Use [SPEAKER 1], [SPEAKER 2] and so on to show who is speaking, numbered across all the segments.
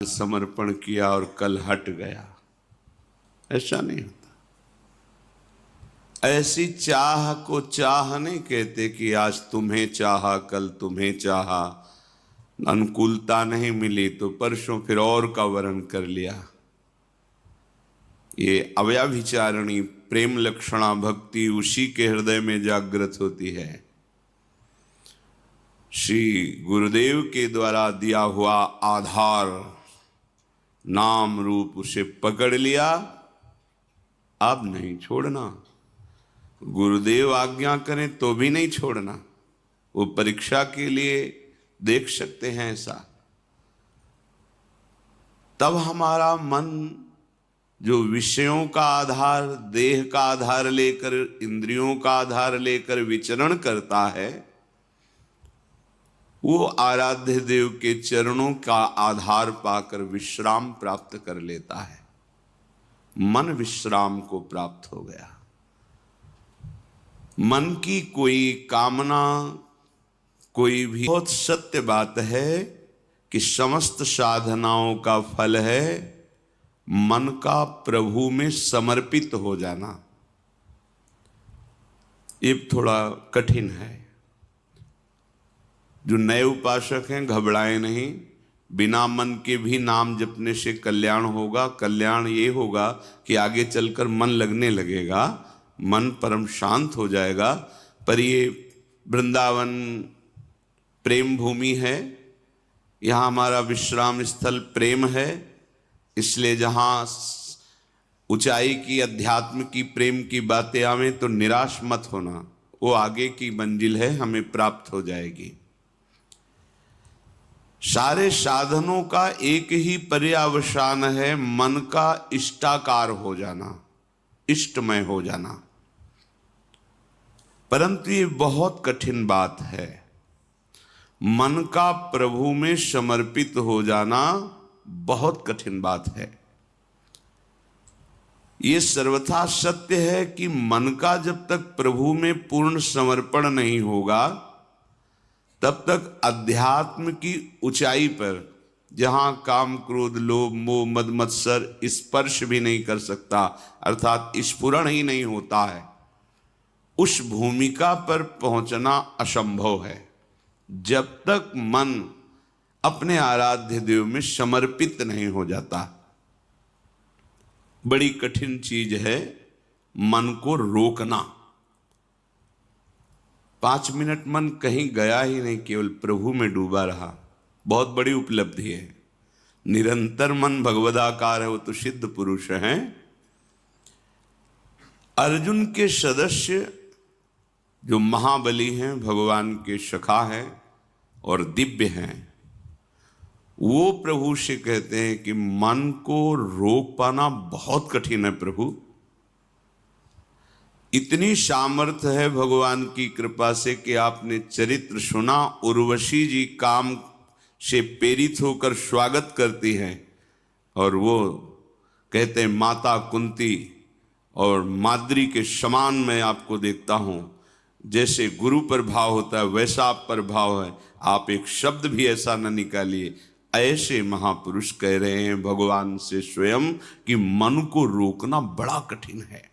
[SPEAKER 1] समर्पण किया और कल हट गया, ऐसा नहीं होता। ऐसी चाह को चाह नहीं कहते कि आज तुम्हें चाहा कल तुम्हें चाहा, अनुकूलता नहीं मिली तो परसों फिर और का वर्ण कर लिया। ये अव्याभिचारणी प्रेम लक्षणा भक्ति उसी के हृदय में जागृत होती है। श्री गुरुदेव के द्वारा दिया हुआ आधार नाम रूप उसे पकड़ लिया, अब नहीं छोड़ना। गुरुदेव आज्ञा करें तो भी नहीं छोड़ना। वो परीक्षा के लिए देख सकते हैं ऐसा। तब हमारा मन जो विषयों का आधार, देह का आधार लेकर, इंद्रियों का आधार लेकर विचरण करता है, वो आराध्य देव के चरणों का आधार पाकर विश्राम प्राप्त कर लेता है। मन विश्राम को प्राप्त हो गया। मन की कोई कामना, कोई भी, बहुत सत्य बात है कि समस्त साधनाओं का फल है मन का प्रभु में समर्पित हो जाना। ये थोड़ा कठिन है। जो नए उपासक हैं घबराए नहीं, बिना मन के भी नाम जपने से कल्याण होगा। कल्याण ये होगा कि आगे चलकर मन लगने लगेगा, मन परम शांत हो जाएगा। पर ये वृंदावन प्रेम भूमि है, यहाँ हमारा विश्राम स्थल प्रेम है, इसलिए जहाँ ऊंचाई की, अध्यात्म की, प्रेम की बातें आवें तो निराश मत होना। वो आगे की मंजिल है, हमें प्राप्त हो जाएगी। सारे साधनों का एक ही पर्यावसान है, मन का इष्टाकार हो जाना, इष्टमय हो जाना। परंतु ये बहुत कठिन बात है। मन का प्रभु में समर्पित हो जाना बहुत कठिन बात है। ये सर्वथा सत्य है कि मन का जब तक प्रभु में पूर्ण समर्पण नहीं होगा, तब तक अध्यात्म की ऊंचाई पर, जहां काम क्रोध लोभ मोह मद मत्सर स्पर्श भी नहीं कर सकता, अर्थात स्फुरण ही नहीं होता है, उस भूमिका पर पहुंचना असंभव है जब तक मन अपने आराध्य देव में समर्पित नहीं हो जाता। बड़ी कठिन चीज है मन को रोकना। 5 मिनट मन कहीं गया ही नहीं, केवल प्रभु में डूबा रहा, बहुत बड़ी उपलब्धि है। निरंतर मन भगवदाकार है, वो तो सिद्ध पुरुष हैं। अर्जुन के सदस्य जो महाबली हैं, भगवान के सखा हैं और दिव्य हैं, वो प्रभु से कहते हैं कि मन को रोक पाना बहुत कठिन है प्रभु। इतनी सामर्थ्य है भगवान की कृपा से कि आपने चरित्र सुना, उर्वशी जी काम से प्रेरित होकर स्वागत करती हैं और वो कहते हैं माता कुंती और माद्री के समान मैं आपको देखता हूं। जैसे गुरु पर भाव होता है वैसा आप पर भाव है, आप एक शब्द भी ऐसा न निकालिए। ऐसे महापुरुष कह रहे हैं भगवान से स्वयं कि मन को रोकना बड़ा कठिन है।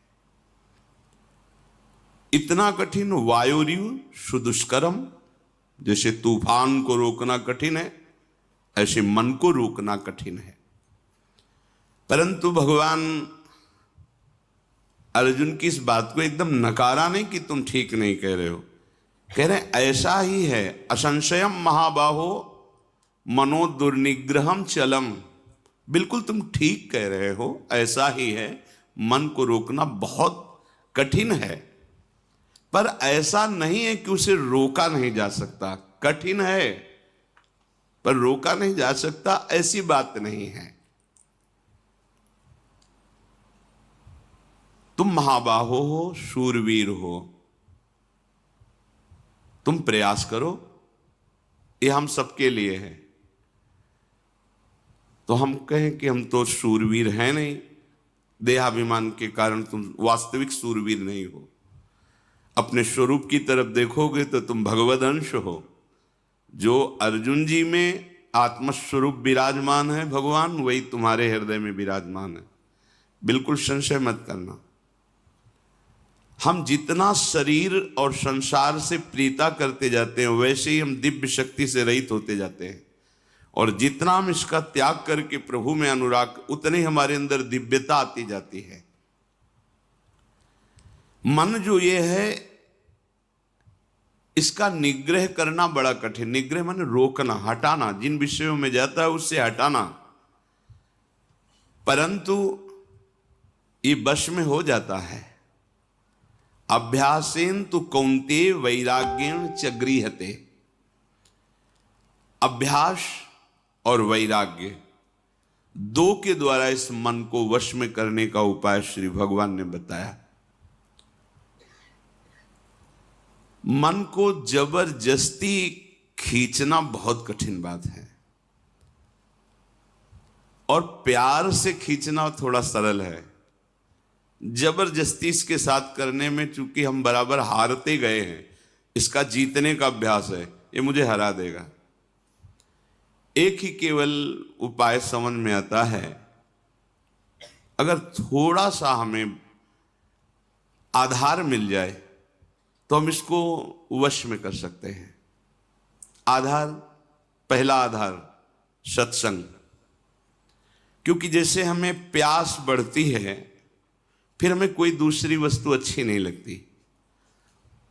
[SPEAKER 1] इतना कठिन, वायुरिव सुदुष्करम, जैसे तूफान को रोकना कठिन है, ऐसे मन को रोकना कठिन है। परंतु भगवान अर्जुन की इस बात को एकदम नकारा नहीं कि तुम ठीक नहीं कह रहे हो, कह रहे ऐसा ही है। असंशयम महाबाहो मनो दुर्निग्रहम चलम, बिल्कुल तुम ठीक कह रहे हो, ऐसा ही है। मन को रोकना बहुत कठिन है, पर ऐसा नहीं है कि उसे रोका नहीं जा सकता। कठिन है पर रोका नहीं जा सकता, ऐसी बात नहीं है। तुम महाबाहो हो, शूरवीर हो, तुम प्रयास करो, ये हम सबके लिए है। तो हम कहें कि हम तो शूरवीर हैं नहीं, देहाभिमान के कारण तुम वास्तविक शूरवीर नहीं हो। अपने स्वरूप की तरफ देखोगे तो तुम भगवद अंश हो। जो अर्जुन जी में आत्मस्वरूप विराजमान है भगवान, वही तुम्हारे हृदय में विराजमान है। बिल्कुल संशय मत करना। हम जितना शरीर और संसार से प्रीता करते जाते हैं, वैसे ही हम दिव्य शक्ति से रहित होते जाते हैं। और जितना हम इसका त्याग करके प्रभु में अनुराग, उतने हमारे अंदर दिव्यता आती जाती है। मन जो ये है, इसका निग्रह करना बड़ा कठिन। निग्रह माने रोकना, हटाना, जिन विषयों में जाता है उससे हटाना। परंतु ये वश में हो जाता है। अभ्यासेन तु कौन्तेय वैराग्येण च गृह्यते। अभ्यास और वैराग्य दो के द्वारा इस मन को वश में करने का उपाय श्री भगवान ने बताया। मन को जबरदस्ती खींचना बहुत कठिन बात है, और प्यार से खींचना थोड़ा सरल है। जबरदस्ती इसके साथ करने में चूंकि हम बराबर हारते गए हैं, इसका जीतने का अभ्यास है, ये मुझे हरा देगा। एक ही केवल उपाय समझ में आता है, अगर थोड़ा सा हमें आधार मिल जाए तो हम इसको वश में कर सकते हैं। आधार, पहला आधार सत्संग। क्योंकि जैसे हमें प्यास बढ़ती है, फिर हमें कोई दूसरी वस्तु अच्छी नहीं लगती।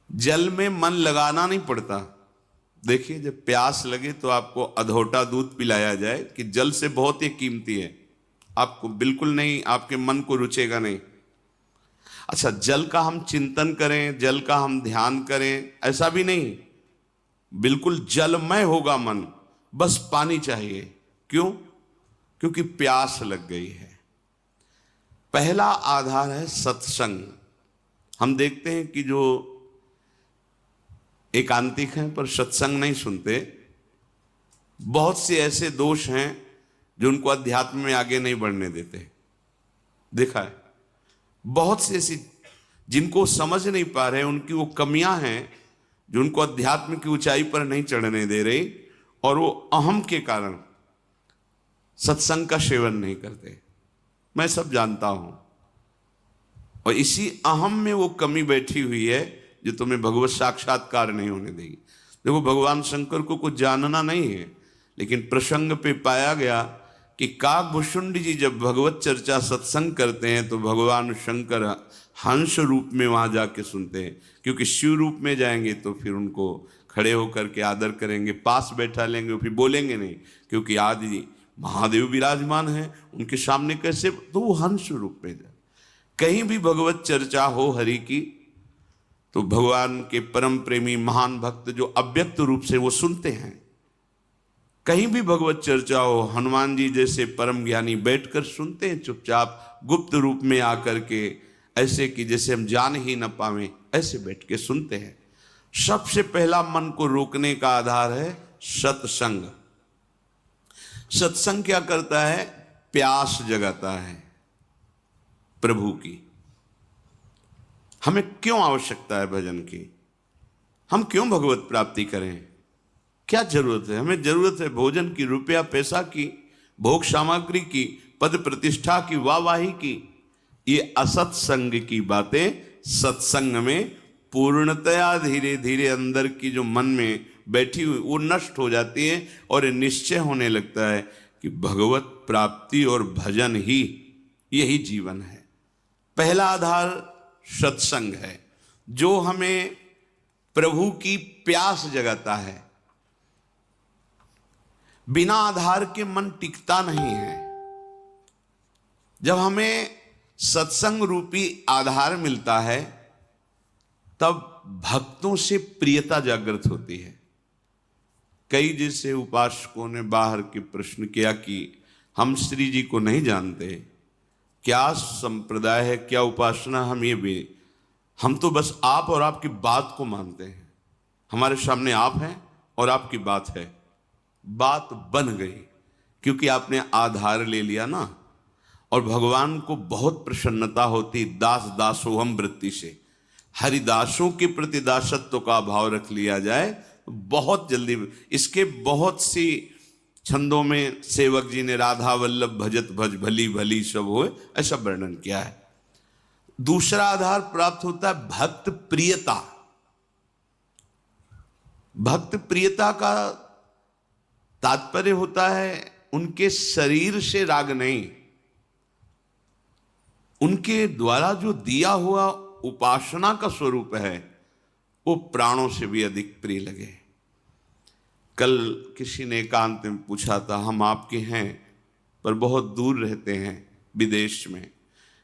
[SPEAKER 1] जल में मन लगाना नहीं पड़ता। देखिए, जब प्यास लगे तो आपको अधोटा दूध पिलाया जाए कि जल से बहुत ही कीमती है, आपको बिल्कुल नहीं, आपके मन को रुचेगा नहीं। अच्छा, जल का हम चिंतन करें, जल का हम ध्यान करें, ऐसा भी नहीं। बिल्कुल जलमय होगा मन, बस पानी चाहिए। क्यों? क्योंकि प्यास लग गई है। पहला आधार है सत्संग। हम देखते हैं कि जो एकांतिक हैं पर सत्संग नहीं सुनते, बहुत से ऐसे दोष हैं जो उनको अध्यात्म में आगे नहीं बढ़ने देते। देखा है, बहुत से ऐसी जिनको समझ नहीं पा रहे, उनकी वो कमियां हैं जो उनको अध्यात्म की ऊंचाई पर नहीं चढ़ने दे रही, और वो अहम के कारण सत्संग का सेवन नहीं करते। मैं सब जानता हूं, और इसी अहम में वो कमी बैठी हुई है जो तुम्हें भगवत साक्षात्कार नहीं होने देगी। देखो, भगवान शंकर को कुछ जानना नहीं है, लेकिन प्रसंग पे पाया गया कि काकभूषुंड जी जब भगवत चर्चा सत्संग करते हैं तो भगवान शंकर हंस रूप में वहां जाके सुनते हैं। क्योंकि शिव रूप में जाएंगे तो फिर उनको खड़े होकर के आदर करेंगे, पास बैठा लेंगे, फिर बोलेंगे नहीं, क्योंकि आदि महादेव विराजमान है उनके सामने कैसे, तो वो हंस रूप में जाए। कहीं भी भगवत चर्चा हो हरि की, तो भगवान के परम प्रेमी महान भक्त जो अव्यक्त रूप से वो सुनते हैं। कहीं भी भगवत चर्चा हो, हनुमान जी जैसे परम ज्ञानी बैठकर सुनते हैं चुपचाप, गुप्त रूप में आकर के, ऐसे कि जैसे हम जान ही न पावें, ऐसे बैठ के सुनते हैं। सबसे पहला मन को रोकने का आधार है सत्संग। सत्संग क्या करता है? प्यास जगाता है प्रभु की। हमें क्यों आवश्यकता है भजन की? हम क्यों भगवत प्राप्ति करें? क्या जरूरत है? हमें जरूरत है भोजन की, रुपया पैसा की, भोग सामग्री की, पद प्रतिष्ठा की, वाहवाही की। ये असत्संग की बातें सत्संग में पूर्णतया धीरे धीरे अंदर की जो मन में बैठी हुई वो नष्ट हो जाती है, और निश्चय होने लगता है कि भगवत प्राप्ति और भजन ही यही जीवन है। पहला आधार सत्संग है, जो हमें प्रभु की प्यास जगाता है। बिना आधार के मन टिकता नहीं है। जब हमें सत्संग रूपी आधार मिलता है, तब भक्तों से प्रियता जागृत होती है। कई जैसे उपासकों ने बाहर के प्रश्न किया कि हम श्री जी को नहीं जानते, क्या संप्रदाय है, क्या उपासना, हम तो बस आप और आपकी बात को मानते हैं। हमारे सामने आप हैं और आपकी बात है। बात बन गई क्योंकि आपने आधार ले लिया ना। और भगवान को बहुत प्रसन्नता होती दास दासोहम वृत्ति से। हरिदासों के प्रति दासत्व का भाव रख लिया जाए, बहुत जल्दी। इसके बहुत सी छंदों में सेवक जी ने राधा वल्लभ भजत भज भली भली सब होए, ऐसा वर्णन किया है। दूसरा आधार प्राप्त होता है भक्त प्रियता। भक्त प्रियता का तात्पर्य होता है उनके शरीर से राग नहीं, उनके द्वारा जो दिया हुआ उपासना का स्वरूप है वो प्राणों से भी अधिक प्रिय लगे। कल किसी ने एकांत में पूछा था, हम आपके हैं पर बहुत दूर रहते हैं विदेश में,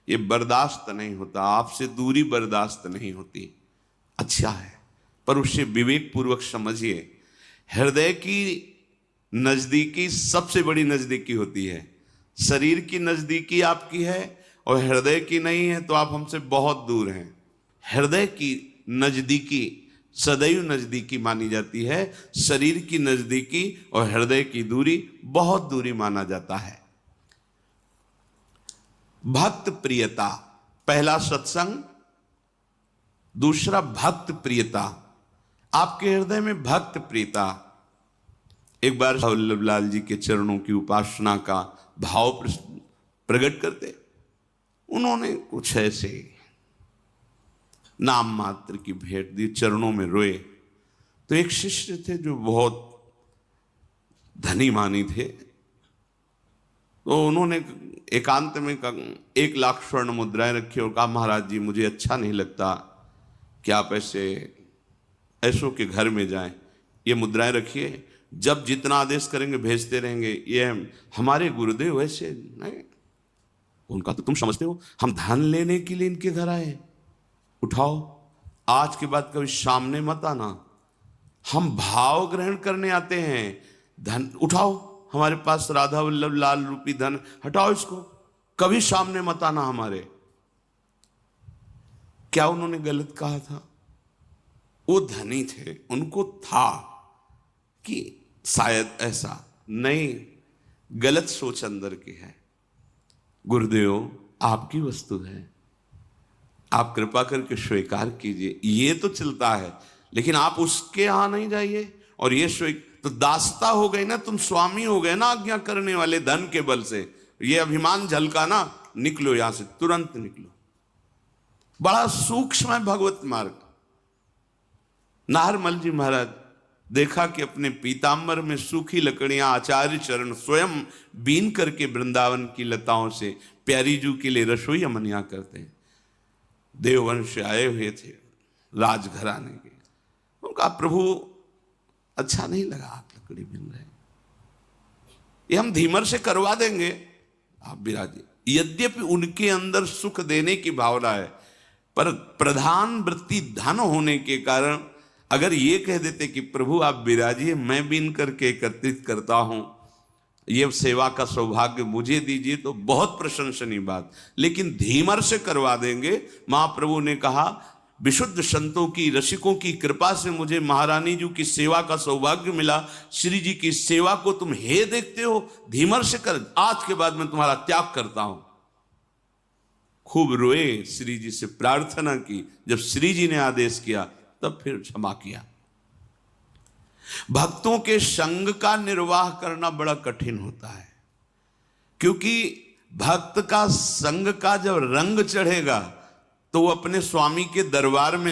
[SPEAKER 1] ये बर्दाश्त नहीं होता, आपसे दूरी बर्दाश्त नहीं होती। अच्छा है, पर उसे विवेक पूर्वक समझिए। हृदय की नजदीकी सबसे बड़ी नजदीकी होती है। शरीर की नजदीकी आपकी है और हृदय की नहीं है तो आप हमसे बहुत दूर हैं। हृदय की नजदीकी सदैव नजदीकी मानी जाती है, शरीर की नजदीकी और हृदय की दूरी बहुत दूरी माना जाता है। भक्त प्रियता, पहला सत्संग, दूसरा भक्त प्रियता। आपके हृदय में भक्त प्रियता। एक बार वल्लभलाल जी के चरणों की उपासना का भाव प्रकट करते, उन्होंने कुछ ऐसे नाम मात्र की भेंट दी, चरणों में रोए। तो एक शिष्य थे जो बहुत धनी मानी थे, तो उन्होंने एकांत में 1 लाख स्वर्ण मुद्राएं रखी और कहा, महाराज जी मुझे अच्छा नहीं लगता कि आप ऐसों के घर में जाएं, ये मुद्राएं रखिए, जब जितना आदेश करेंगे भेजते रहेंगे, ये हमारे गुरुदेव वैसे नहीं। उनका तो तुम समझते हो हम धन लेने के लिए इनके घर आए, उठाओ, आज के बाद कभी सामने मत आना, हम भाव ग्रहण करने आते हैं, धन उठाओ, हमारे पास राधा वल्लभ लाल रूपी धन, हटाओ इसको, कभी सामने मत आना हमारे। क्या उन्होंने गलत कहा था? वो धनी थे, उनको था कि शायद ऐसा नहीं, गलत सोच अंदर की है। गुरुदेव आपकी वस्तु है, आप कृपा करके स्वीकार कीजिए, ये तो चलता है, लेकिन आप उसके यहां नहीं जाइए। और ये तो दासता हो गई ना, तुम स्वामी हो गए ना आज्ञा करने वाले, धन के बल से ये अभिमान झलका ना, निकलो यहां से, तुरंत निकलो। बड़ा सूक्ष्म है भगवत मार्ग। नाहरमल जी महाराज देखा कि अपने पीताम्बर में सूखी लकड़ियां आचार्य चरण स्वयं बीन करके वृंदावन की लताओं से प्यारी जू के लिए रसोई अमनिया करते हैं। देववंश आए हुए थे राजघराने के, उनका प्रभु अच्छा नहीं लगा आप लकड़ी बिन रहे, ये हम धीमर से करवा देंगे, आप विराजिए। यद्यपि उनके अंदर सुख देने की भावना है, पर प्रधान वृत्ति धन होने के कारण अगर ये कह देते कि प्रभु आप विराजिए, मैं बिन करके एकत्रित करता हूं, ये सेवा का सौभाग्य मुझे दीजिए, तो बहुत प्रशंसनीय बात। लेकिन धीमर से करवा देंगे। महाप्रभु ने कहा, विशुद्ध संतों की, रसिकों की कृपा से मुझे महारानी जी की सेवा का सौभाग्य मिला, श्री जी की सेवा को तुम हे देखते हो, धीमर से कर, आज के बाद मैं तुम्हारा त्याग करता हूं। खूब रोए, श्री जी से प्रार्थना की, जब श्री जी ने आदेश किया तब फिर क्षमा किया। भक्तों के संग का निर्वाह करना बड़ा कठिन होता है, क्योंकि भक्त का संग का जब रंग चढ़ेगा तो वो अपने स्वामी के दरबार में